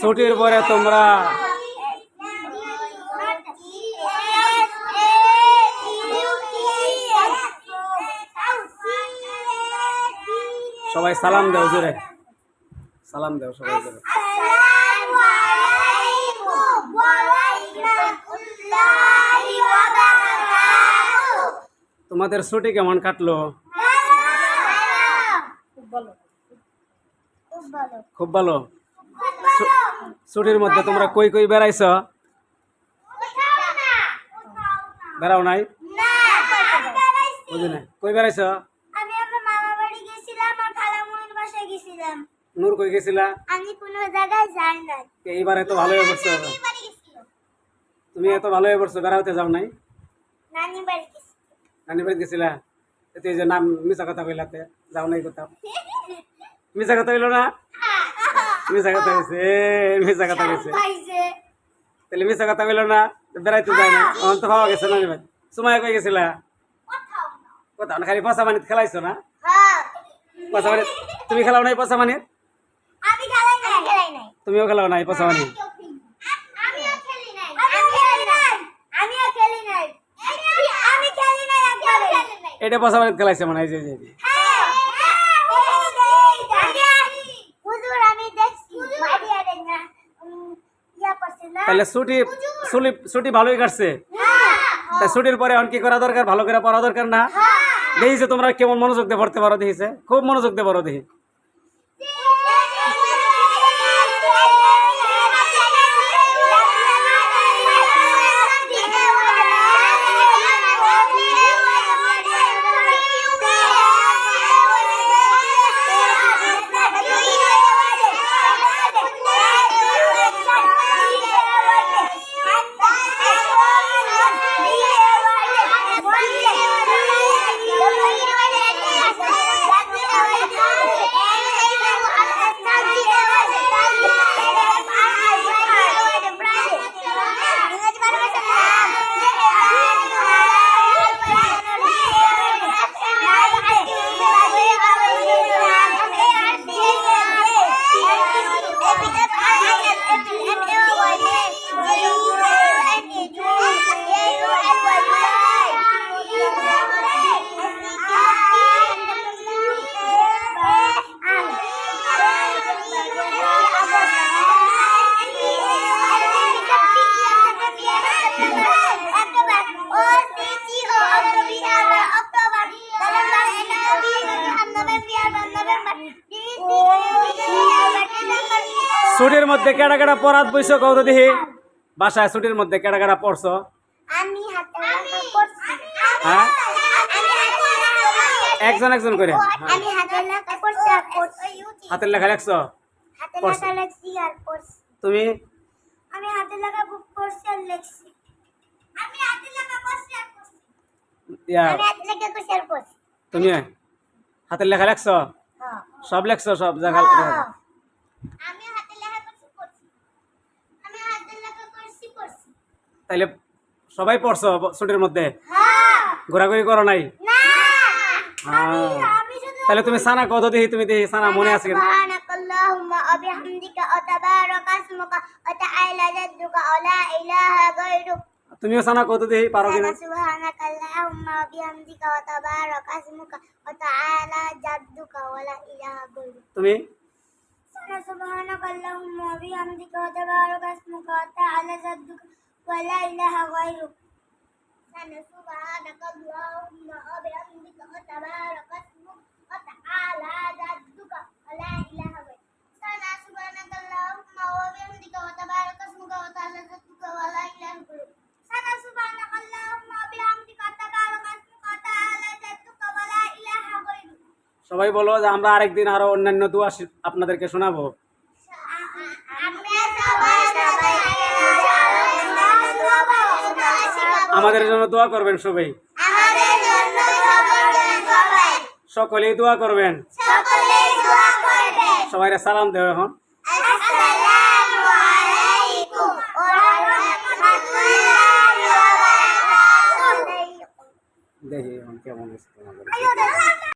ছুটির পরে তোমরা সবাই সালাম দাও, জোরে সালাম দাও সবাই জোরে। তোমাদের ছুটি কেমন কাটলো? খুব ভালো। ছুটির মধ্যে তোমরা কই কই বেড়াইছ? বেড়াও নাই? বুঝি না, কই বেড়াইছ? আমি আমার মামার বাড়ি গেছিলাম আর খালামুনির বাসায় গেছিলাম। নূর কই গেছিলা? আমি কোনো জায়গায় যাই না। এইবার এত ভালো হয়ে পড়ছো, তুমি এত ভালো হয়ে পড়ছো, বেড়াতে যাও নাই? নানি বাড়ি গেছি। নানি বাড়ি গেছিলা? এতে এই যে নাম মিছা কথা কইলাতে যাও নাই কোথাও? মিছা কথা হইলো না? মিছা কথা হয়েছে, মিছা কথা হয়েছে। তাহলে মিছা কথা কইলো না, বেড়াইতে যায় না। আমার তো ভাবা গেছে নানি বাড়ি। সময় কই গেছিলা? কোথাও না, খালি পচা পানিতে খেলাইছো না? পচা পানি তুমি খেলাও নাই? পচা পানি আমি খেলাই নাই। তুমিও খেলাও নাই পচা পানি? আমিও খেলি নাই। আমিও খেলি নাই। আমি খেলি নাই একবারে। এটা পচা পানিতে খেলাইছে মনে হয়। যে যে হুজুর আমি দেখছি মারিয়া দেন না। ইয়া করছে না। তাহলে ছুটি ভালোই কাটছে। তাই ছুটির পরে এখন কি করা দরকার? ভালো করে পড়া দরকার না? দেখিছে তোমরা কেমন মনোযোগ দিয়ে পড়তে পারো, দেখিছে খুব মনোযোগ দিয়ে পড়ো। দেখি ছুটির মধ্যে কেডা কেডা পড়াত বইছো কও তো দেখি? বাসায় ছুটির মধ্যে কেডা কেডা পড়ছো? আমি হাতে লেখা করছি। হ্যাঁ, একজন একজন করে। আমি হাতে লেখা করছি আর করছি। হাতের লেখা লেখছো? হাতে লেখা লেখছি আর করছি। তুমি? আমি হাতে লেখা বুক করছি আর লেখছি। আমি হাতে লেখা করছি আর করছি। আমি হাতে লেখা করছি আর করছি। তুমি হাতের লেখা লেখছো? হ্যাঁ। সব লেখছো? সব জায়গা? আমি হাতে লেখা করছি করছি। আমি হাতে লেখা করছি করছি। তাইলে সবাই পড়ছো ছুটির মধ্যে? হ্যাঁ। ঘোরাঘুরি করো নাই? না। তাহলে তুমি সানা কত দেখি? তুমি দেখি সানা মনে আছে কিনা? সুবহানাকাল্লাহুম্মা ওয়া বিহামদিকা ওয়া তাবারাকা ইসমুকা ওয়া তাআলা জাদ্দুকা ওয়া লা ইলাহা গায়রুক। তুমিও সানা কত দেখি পারো কিনা? সুবহানাকাল্লাহুম্মা ওয়া বিহামদিকা ওয়া তাবারাকা ইসমুকা ওয়া তাআলা জাদ্দুকা ওয়া লা ইলাহা গায়রুক। তুমি? সুবহানাকাল্লাহুম্মা ওয়া বিহামদিকা ওয়া তাবারাকা ইসমুকা ওয়া তাআলা জাদ্দুকা ওয়া লা ইলাহা গায়রুক। সুবহানাকাল্লাহুম্মা ওয়া বিহামদিকা ওয়া তাবারাকা ইসমুকা ওয়া তাআলা জাদ্দুকা ওয়া লা ইলাহা গায়রুক। সুবহানাকাল্লাহুম্মা ওয়া বিহামদিকা ওয়া তাবারাকা ইসমুকা ওয়া তাআলা জাদ্দুকা ওয়া লা ইলাহা গায়রুক। সুবহানাকাল্লাহুম্মা ওয়া বিহামদিকা ওয়া তাবারাকা ইসমুকা ওয়া তাআলা জাদ্দুকা ওয়া লা ইলাহা গায়রুক। সবাই বলো যে আমরা আরেকদিন আরো অন্যান্য দোয়া আপনাদেরকে শোনাবো। আমাদের জন্য দোয়া করবেন সবাই। সকলেই দোয়া করবেন। সবাই সালাম দেও এখন। আসসালামু আলাইকুম ওয়া রাহমাতুল্লাহি ওয়া বারাকাতুহু। দেখি এখন কেমন আছে তোমাদের।